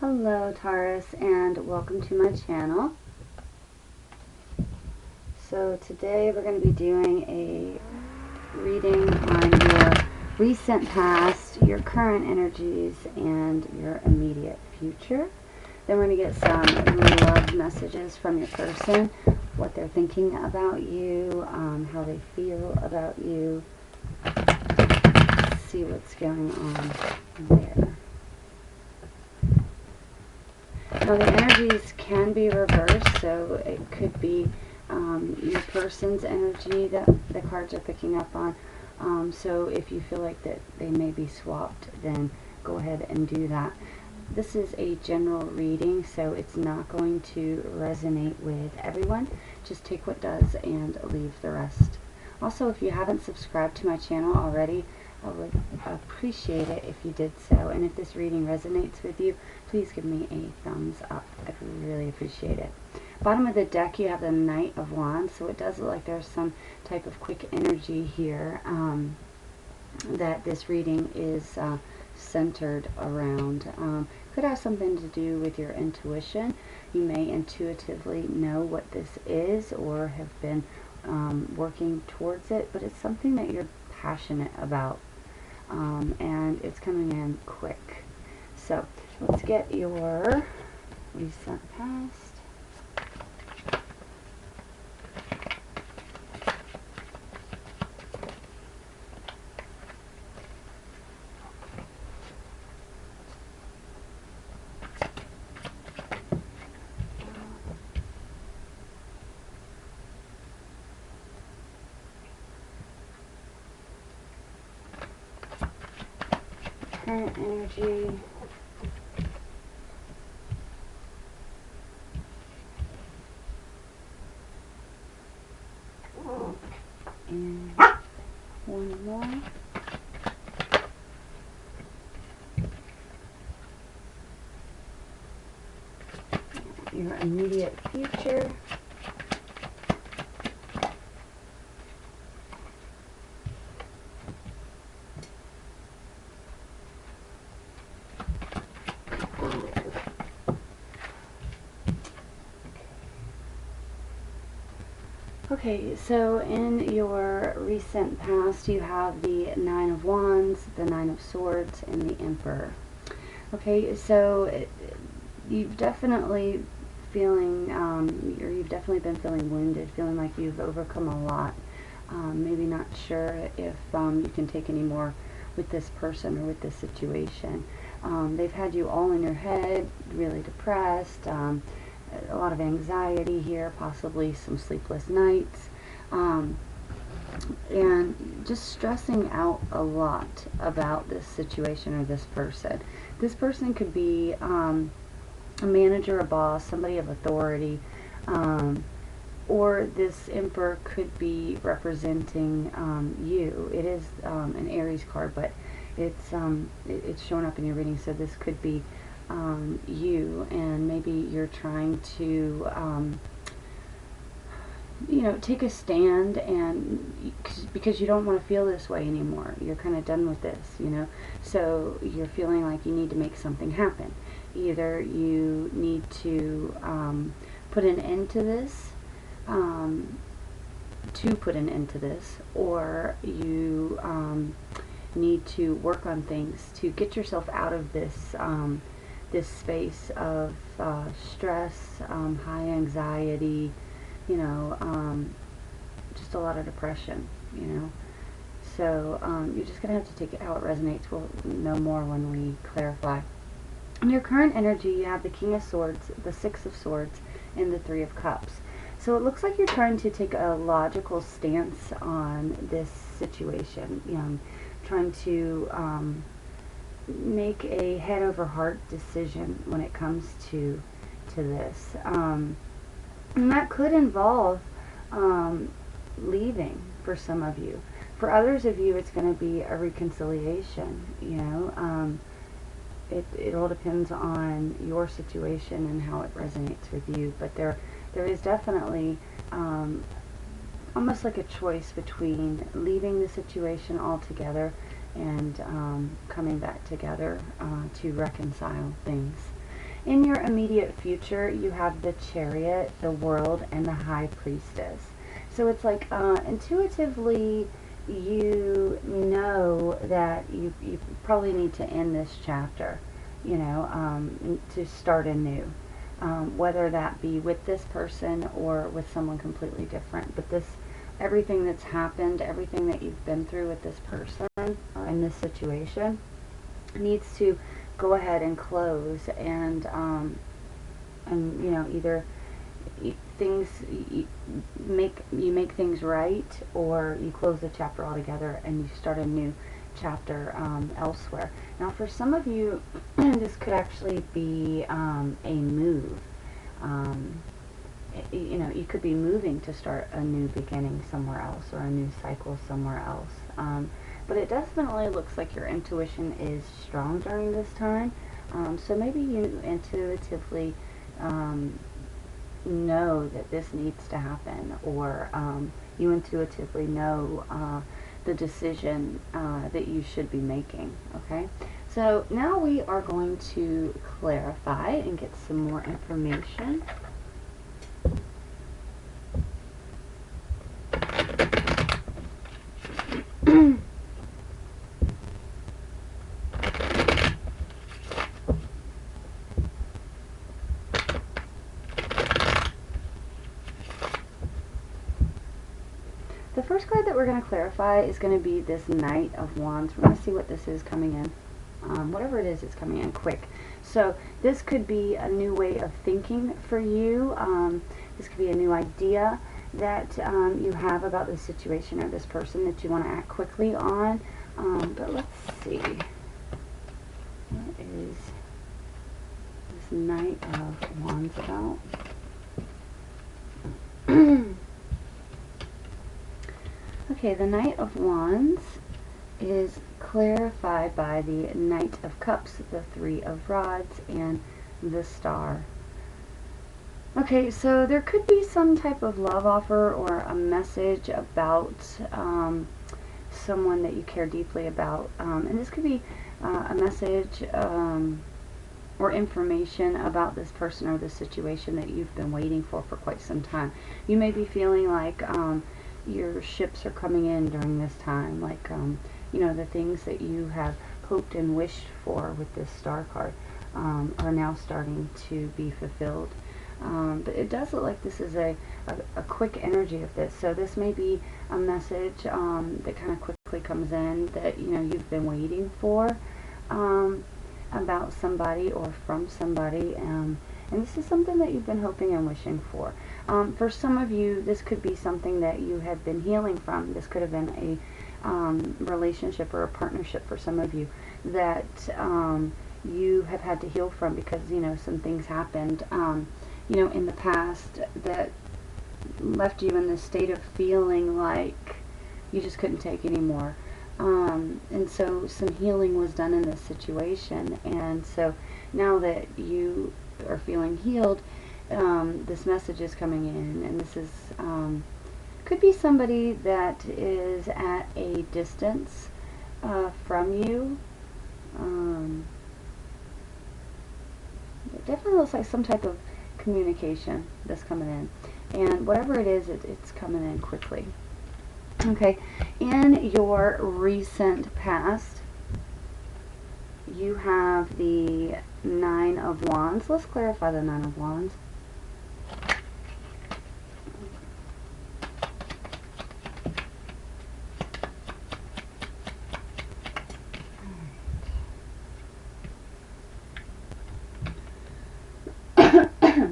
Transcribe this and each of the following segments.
Hello Taurus, and welcome to my channel. So today we're going to be doing a reading on your recent past, your current energies, and your immediate future. Then we're going to get some love messages from your person, what they're thinking about you, how they feel about you. See what's going on there. Now the energies can be reversed, so it could be your person's energy that the cards are picking up on. So if you feel like that they may be swapped, then go ahead and do that. This is a general reading, so it's not going to resonate with everyone. Just take what does and leave the rest. Also, if you haven't subscribed to my channel already, I would appreciate it if you did so. And if this reading resonates with you, please give me a thumbs up. I'd really appreciate it. Bottom of the deck, you have the Knight of Wands, so it does look like there's some type of quick energy here that this reading is centered around. Could have something to do with your intuition. You may intuitively know what this is or have been working towards it, but it's something that you're passionate about, and it's coming in quick. So let's get your recent past. Current energy. And one more. Your immediate future. Okay, so in your recent past, you have the Nine of Wands, the Nine of Swords, and the Emperor. Okay, so you've definitely you've definitely been feeling wounded, feeling like you've overcome a lot. Maybe not sure if you can take any more with this person or with this situation. They've had you all in your head, really depressed. A lot of anxiety here, possibly some sleepless nights, and just stressing out a lot about this situation or this person. This person could be a manager, a boss, somebody of authority, or this Emperor could be representing you. It is an Aries card, but it's showing up in your reading, so this could be you, and maybe you're trying to take a stand, and because you don't want to feel this way anymore. You're kind of done with this, so you're feeling like you need to make something happen. Either you need to put an end to this, or you need to work on things to get yourself out of this this space of stress, high anxiety, just a lot of depression, So you're just going to have to take it how it resonates. We'll know more when we clarify. In your current energy, you have the King of Swords, the Six of Swords, and the Three of Cups. So it looks like you're trying to take a logical stance on this situation, trying to make a head over heart decision when it comes to this, and that could involve leaving for some of you. For others of you, it's going to be a reconciliation. It all depends on your situation and how it resonates with you, but there is definitely almost like a choice between leaving the situation altogether and coming back together to reconcile things. In your immediate future, you have the Chariot, the World, and the High Priestess. So it's like intuitively you know that you probably need to end this chapter, you know, to start anew. Whether that be with this person or with someone completely different. But this, everything that's happened, everything that you've been through with this person or in this situation needs to go ahead and close, and you know, either things you make things right, or you close the chapter altogether and you start a new chapter elsewhere. Now, for some of you, this could actually be a move. You know, you could be moving to start a new beginning somewhere else, or a new cycle somewhere else. But it definitely looks like your intuition is strong during this time. So maybe you intuitively know that this needs to happen, or you intuitively know the decision that you should be making. Okay, so now we are going to clarify and get some more information. The first card that we're going to clarify is going to be this Knight of Wands. We're going to see what this is coming in. Whatever it is, it's coming in quick. So this could be a new way of thinking for you. This could be a new idea that you have about this situation or this person that you want to act quickly on. But let's see. What is this Knight of Wands about? Okay, the Knight of Wands is clarified by the Knight of Cups, the Three of Rods, and the Star. Okay, so there could be some type of love offer or a message about someone that you care deeply about. And this could be a message or information about this person or this situation that you've been waiting for quite some time. You may be feeling like your ships are coming in during this time, like you know, the things that you have hoped and wished for with this Star card are now starting to be fulfilled. But it does look like this is a quick energy of this. So this may be a message that kind of quickly comes in that, you know, you've been waiting for about somebody or from somebody. And this is something that you've been hoping and wishing for. For some of you, this could be something that you have been healing from. This could have been a relationship or a partnership for some of you that you have had to heal from because, you know, some things happened, you know, in the past that left you in this state of feeling like you just couldn't take anymore. And so some healing was done in this situation. And so now that you are feeling healed, this message is coming in, and this is could be somebody that is at a distance from you. It definitely looks like some type of communication that's coming in, and whatever it is, it's coming in quickly. Okay, in your recent past, you have the Nine of Wands. Let's clarify the Nine of Wands.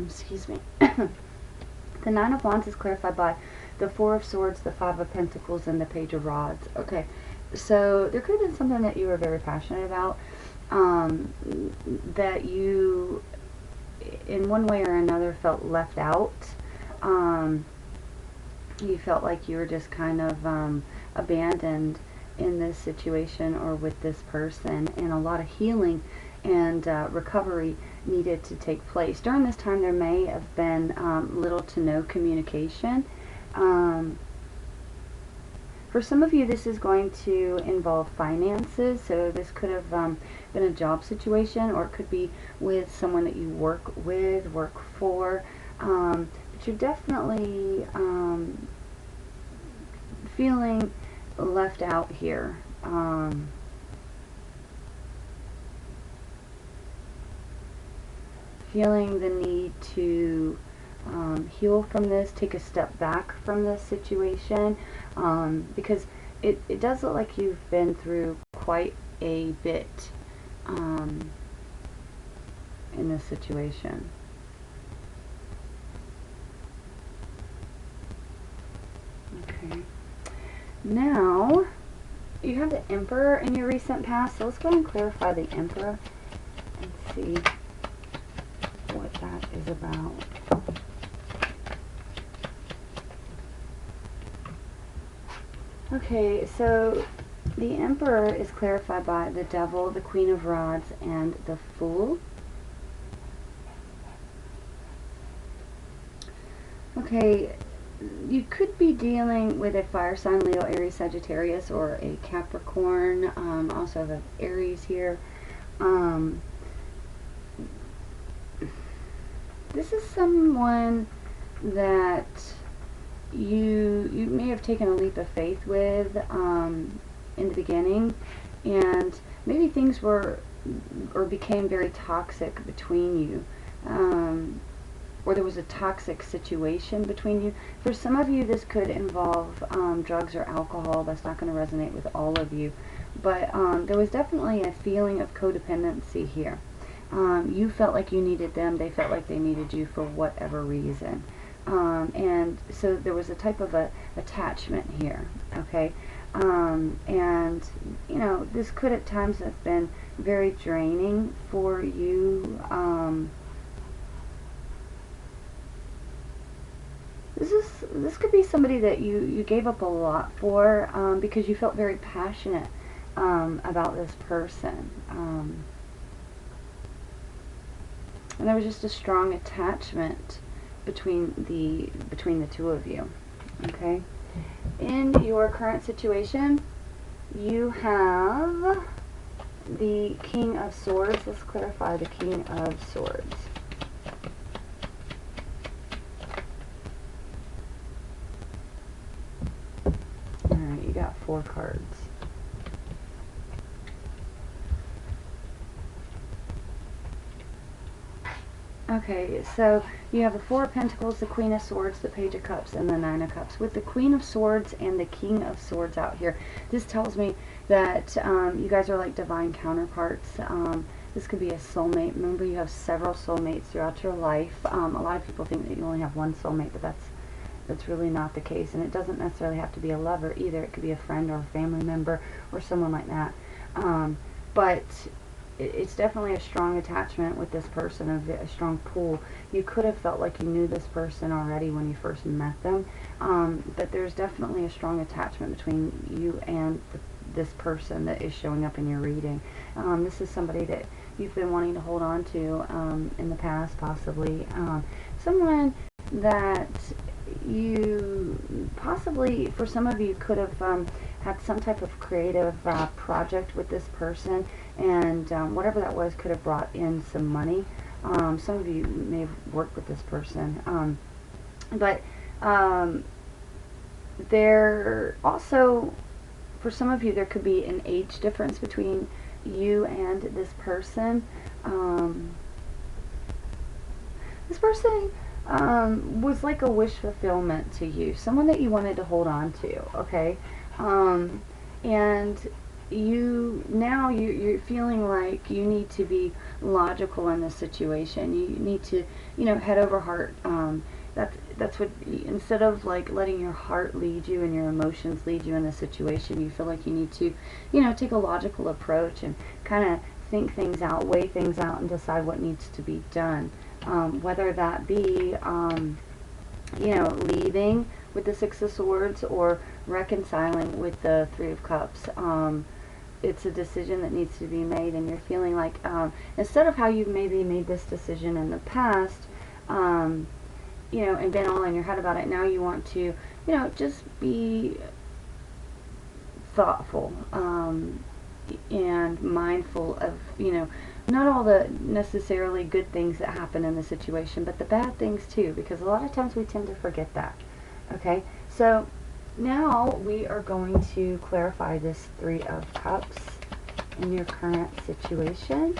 Excuse me. The Nine of Wands is clarified by the Four of Swords, the Five of Pentacles, and the Page of Rods. Okay, so there could have been something that you were very passionate about, that you, in one way or another, felt left out. You felt like you were just kind of abandoned in this situation or with this person, and a lot of healing and recovery needed to take place. During this time, there may have been little to no communication. For some of you, this is going to involve finances, so this could have been a job situation, or it could be with someone that you work with, work for, but you're definitely feeling left out here. Feeling the need to heal from this, take a step back from this situation, because it does look like you've been through quite a bit in this situation. Okay. Now, you have the Emperor in your recent past, so let's go ahead and clarify the Emperor and see what that is about. Okay, so the Emperor is clarified by the Devil, the Queen of Rods, and the Fool. Okay, you could be dealing with a fire sign, Leo, Aries, Sagittarius, or a Capricorn. Also have Aries here. This is someone that you may have taken a leap of faith with in the beginning, and maybe things were or became very toxic between you, or there was a toxic situation between you. For some of you, this could involve drugs or alcohol. That's not going to resonate with all of you, but there was definitely a feeling of codependency here. You felt like you needed them, they felt like they needed you for whatever reason. And so there was a type of attachment here, okay? And, you know, this could at times have been very draining for you. This could be somebody that you gave up a lot for because you felt very passionate about this person. And there was just a strong attachment between the two of you. Okay? In your current situation, you have the King of Swords. Let's clarify the King of Swords. Alright, you got 4 cards. Okay, so you have the 4 of Pentacles, the Queen of Swords, the Page of Cups, and the 9 of Cups. With the Queen of Swords and the King of Swords out here, this tells me that you guys are like divine counterparts. This could be a soulmate. Remember, you have several soulmates throughout your life. A lot of people think that you only have one soulmate, but that's really not the case. And it doesn't necessarily have to be a lover either. It could be a friend or a family member or someone like that. But it's definitely a strong attachment with this person, a strong pull. You could have felt like you knew this person already when you first met them, but there's definitely a strong attachment between you and this person that is showing up in your reading. This is somebody that you've been wanting to hold on to in the past, possibly. Someone that you possibly, for some of you, could have had some type of creative project with this person, and whatever that was could have brought in some money. Some of you may have worked with this person, but there also, for some of you, there could be an age difference between you and this person. This person was like a wish fulfillment to you, someone that you wanted to hold on to, okay? And you're feeling like you need to be logical in this situation. You need to, head over heart. That's what, instead of like letting your heart lead you and your emotions lead you in the situation, you feel like you need to, take a logical approach and kind of think things out, weigh things out, and decide what needs to be done. Whether that be, leaving with the 6 of Swords or reconciling with the 3 of Cups. It's a decision that needs to be made, and you're feeling like, instead of how you've maybe made this decision in the past, and been all in your head about it, now you want to, just be thoughtful and mindful of, not all the necessarily good things that happen in the situation, but the bad things too, because a lot of times we tend to forget that. Okay, so now we are going to clarify this Three of Cups in your current situation.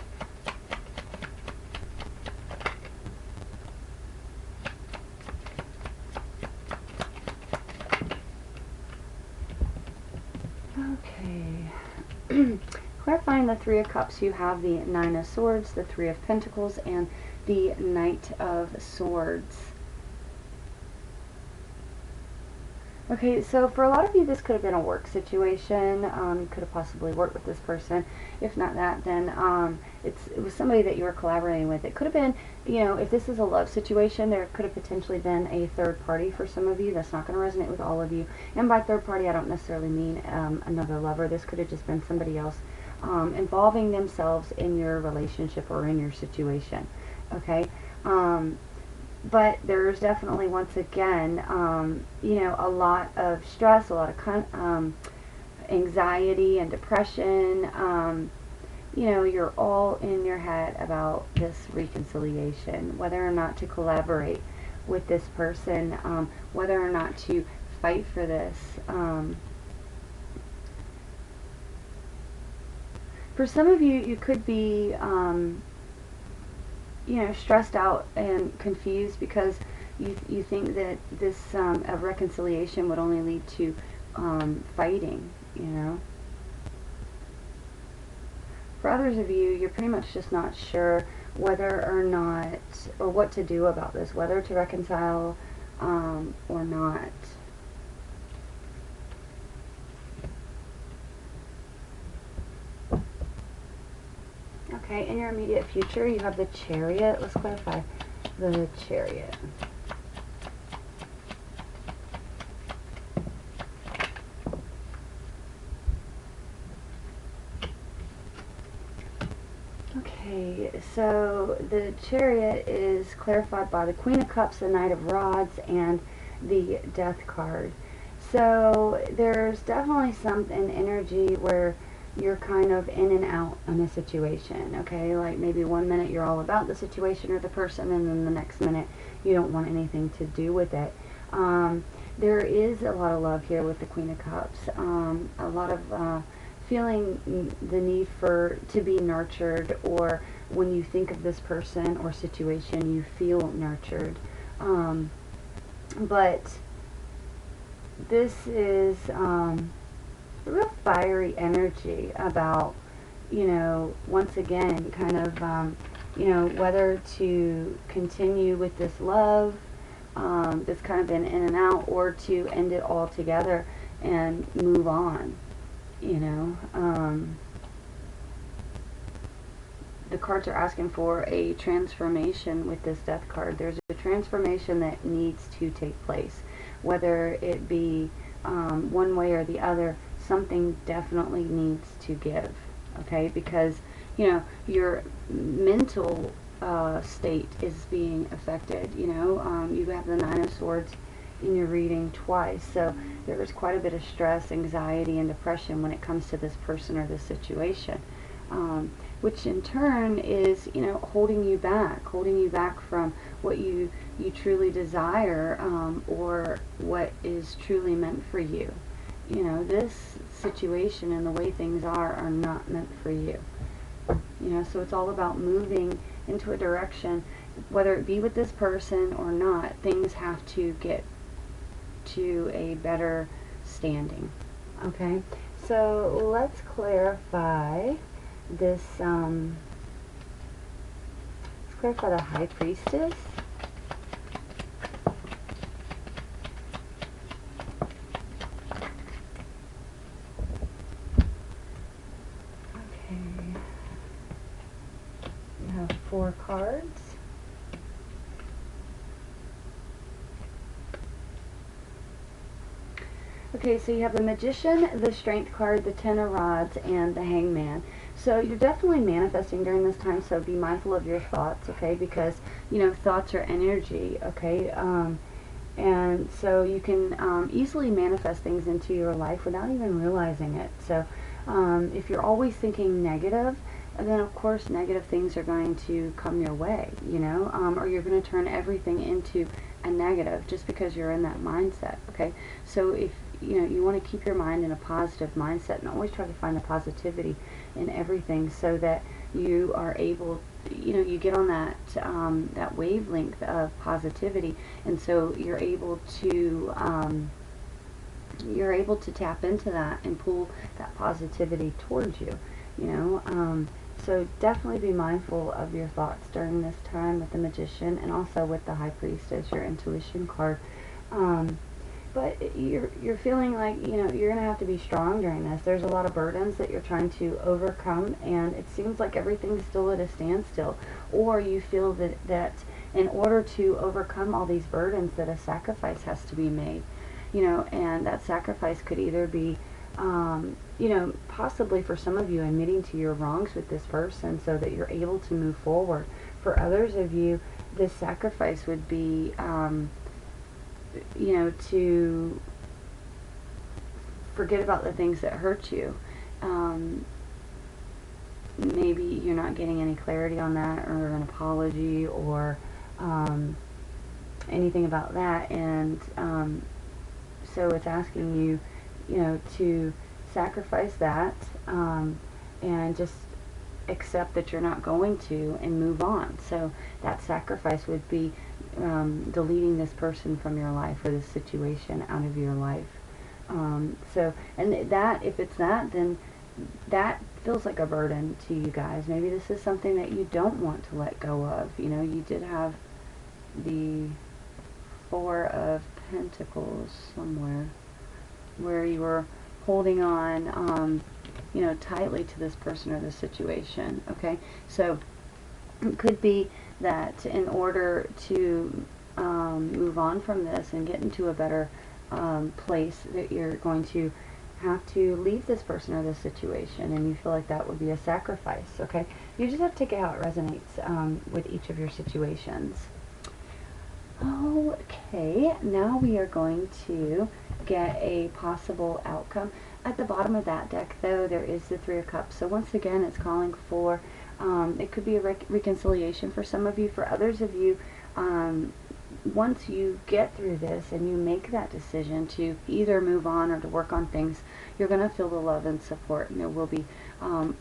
Okay. Clarifying the Three of Cups, you have the Nine of Swords, the Three of Pentacles, and the Knight of Swords. Okay, so for a lot of you, this could have been a work situation. You could have possibly worked with this person. If not that, then it was somebody that you were collaborating with. It could have been, if this is a love situation, there could have potentially been a third party for some of you. That's not going to resonate with all of you. And by third party, I don't necessarily mean another lover. This could have just been somebody else involving themselves in your relationship or in your situation. Okay? But there's definitely, once again, a lot of stress, a lot of anxiety and depression. You're all in your head about this reconciliation, whether or not to collaborate with this person, whether or not to fight for this. For some of you, you could be stressed out and confused because you think that this a reconciliation would only lead to fighting, For others of you, you're pretty much just not sure whether or not, or what to do about this, whether to reconcile or not. Okay, in your immediate future, you have the Chariot. Let's clarify the Chariot. Okay, so the Chariot is clarified by the Queen of Cups, the Knight of Rods, and the Death card. So there's definitely an energy where you're kind of in and out in a situation, okay? Like maybe one minute you're all about the situation or the person, and then the next minute you don't want anything to do with it. There is a lot of love here with the Queen of Cups. A lot of feeling the need to be nurtured, or when you think of this person or situation, you feel nurtured. But this is real fiery energy about, once again, kind of, whether to continue with this love that's kind of been in and out, or to end it all together and move on, The cards are asking for a transformation with this Death card. There's a transformation that needs to take place, whether it be one way or the other. Something definitely needs to give, okay? Because, your mental state is being affected, you have the Nine of Swords in your reading twice, so there is quite a bit of stress, anxiety, and depression when it comes to this person or this situation, which in turn is, holding you back from what you truly desire, or what is truly meant for you. This situation and the way things are not meant for you. So it's all about moving into a direction, whether it be with this person or not. Things have to get to a better standing. Okay, so let's clarify this. Let's clarify the High Priestess. We have 4 cards. Okay, so you have the Magician, the Strength card, the Ten of Rods, and the Hangman. So you're definitely manifesting during this time, so be mindful of your thoughts, okay? Because, thoughts are energy, okay? And so you can easily manifest things into your life without even realizing it. So if you're always thinking negative, then of course negative things are going to come your way, you know, or you're going to turn everything into a negative just because you're in that mindset, okay? So if you know, you want to keep your mind in a positive mindset and always try to find the positivity in everything, so that you are able, you know, you get on that that wavelength of positivity, and so you're able to tap into that and pull that positivity towards you, you know. So definitely be mindful of your thoughts during this time with the Magician, and also with the High Priestess, your intuition card. But you're feeling like, you know, you're going to have to be strong during this. There's a lot of burdens that you're trying to overcome, and it seems like everything's still at a standstill. Or you feel that in order to overcome all these burdens, that a sacrifice has to be made. You know, and that sacrifice could either be, you know, possibly for some of you, admitting to your wrongs with this person so that you're able to move forward. For others of you, this sacrifice would be, you know, to forget about the things that hurt you. Maybe you're not getting any clarity on that, or an apology, or anything about that, and so it's asking you, you know, to sacrifice that, and just accept that you're not going to, and move on. So that sacrifice would be deleting this person from your life, or this situation out of your life. So, and that, if it's that, then that feels like a burden to you guys. Maybe this is something that you don't want to let go of. You know, you did have the Four of Pentacles somewhere, where you were holding on, you know, tightly to this person or this situation, okay? So it could be that in order to move on from this and get into a better place, that you're going to have to leave this person or this situation, and you feel like that would be a sacrifice, okay? You just have to take it how it resonates with each of your situations. Okay, now we are going to get a possible outcome. At the bottom of that deck, though, there is the Three of Cups. So once again, it's calling for, it could be a reconciliation for some of you. For others of you, once you get through this and you make that decision to either move on or to work on things, you're going to feel the love and support. And there will be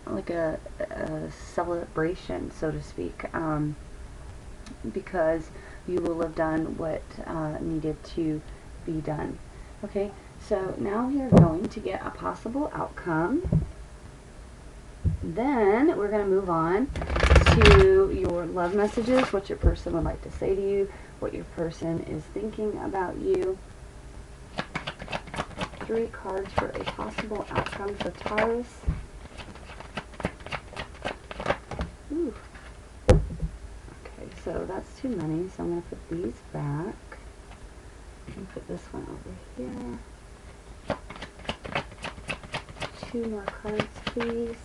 like a celebration, so to speak, because you will have done what needed to be done. Okay, so now we are going to get a possible outcome. Then we're going to move on to your love messages, what your person would like to say to you, what your person is thinking about you. 3 cards for a possible outcome for Taurus. Ooh. So that's too many, so I'm going to put these back. And put this one over here. 2 more cards, please.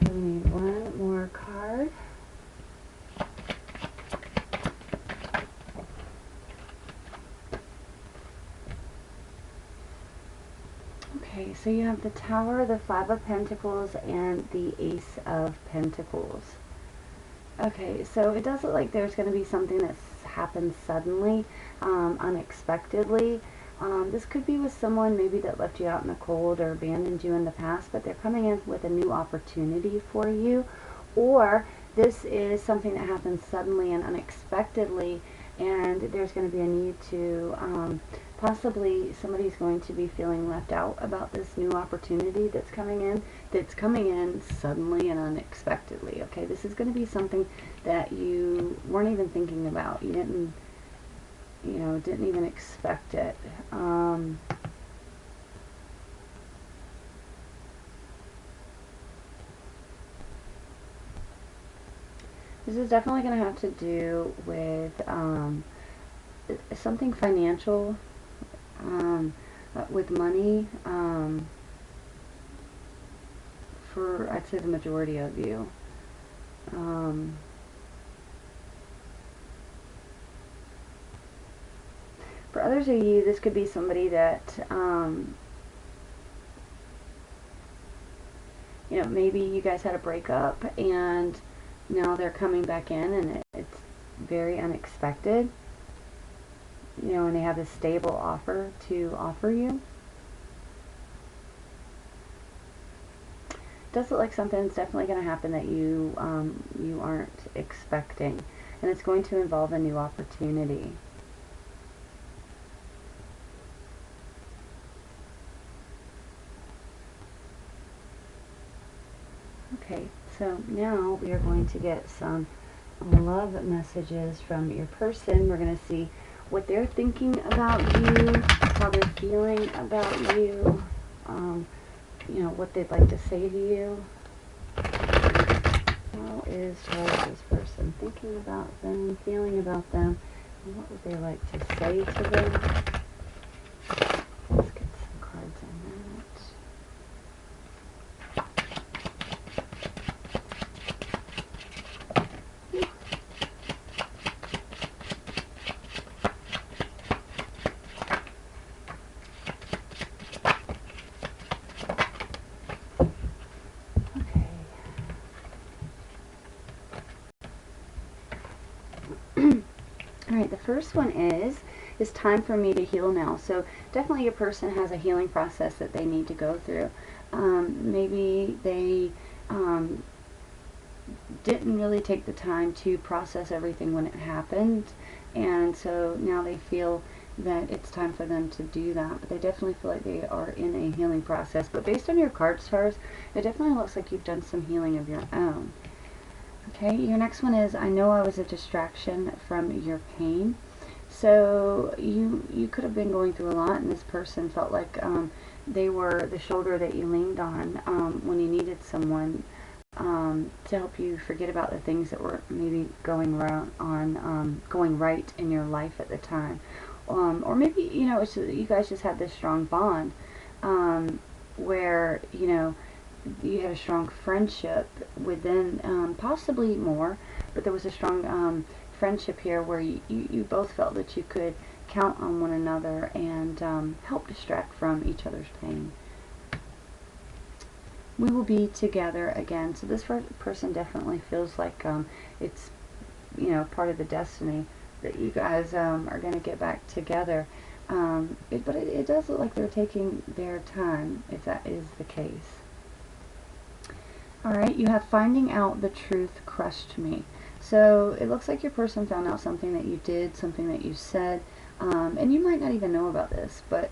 Okay, we need 1 more card. Okay, so you have the Tower, the Five of Pentacles, and the Ace of Pentacles. Okay, so it does look like there's going to be something that's happened suddenly, unexpectedly. This could be with someone maybe that left you out in the cold or abandoned you in the past, but they're coming in with a new opportunity for you. Or this is something that happens suddenly and unexpectedly, and there's going to be a need to, possibly somebody's going to be feeling left out about this new opportunity that's coming in suddenly and unexpectedly. Okay, this is going to be something that you weren't even thinking about. You didn't, you know, didn't even expect it. This is definitely going to have to do with something financial, with money, for, I'd say, the majority of you. For others of you, this could be somebody that, you know, maybe you guys had a breakup and now they're coming back in and it's very unexpected, you know, and they have a stable offer to offer you. It does look like something's definitely going to happen that you you aren't expecting, and it's going to involve a new opportunity. Okay, so now we are going to get some love messages from your person. We're going to see what they're thinking about you, how they're feeling about you, you know, what they'd like to say to you. How is Taurus's person thinking about them, feeling about them, and what would they like to say to them? Let's get some cards on that. Alright, the first one is, it's time for me to heal now. So definitely your person has a healing process that they need to go through. Maybe they didn't really take the time to process everything when it happened, and so now they feel that it's time for them to do that. But they definitely feel like they are in a healing process. But based on your card stars, it definitely looks like you've done some healing of your own. Okay, your next one is, I know I was a distraction from your pain. So you could have been going through a lot, and this person felt like they were the shoulder that you leaned on when you needed someone to help you forget about the things that were maybe going going right in your life at the time. Or maybe, you know, it's just, you guys just had this strong bond where, you know, you had a strong friendship within, possibly more, but there was a strong friendship here where you both felt that you could count on one another and help distract from each other's pain. We will be together again. So this person definitely feels like it's, you know, part of the destiny that you guys are going to get back together. But it does look like they're taking their time, if that is the case. Alright, you have finding out the truth crushed me. So it looks like your person found out something that you did, something that you said, and you might not even know about this, but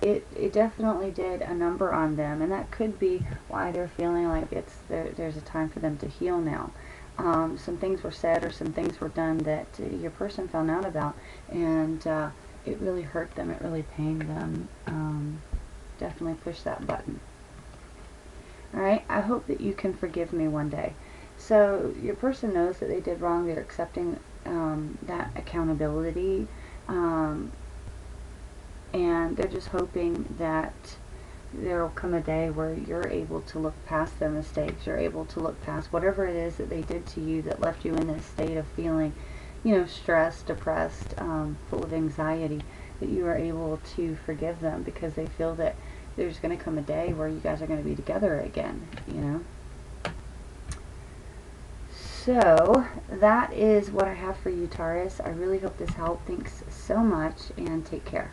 it definitely did a number on them, and that could be why they're feeling like there's a time for them to heal now. Some things were said or some things were done that your person found out about, and it really hurt them, it really pained them. Definitely push that button. Alright, I hope that you can forgive me one day. So your person knows that they did wrong, they're accepting that accountability, and they're just hoping that there will come a day where you're able to look past their mistakes, you're able to look past whatever it is that they did to you that left you in this state of feeling, you know, stressed, depressed, full of anxiety, that you are able to forgive them because they feel that there's going to come a day where you guys are going to be together again, you know. So that is what I have for you, Taurus. I really hope this helped. Thanks so much, and take care.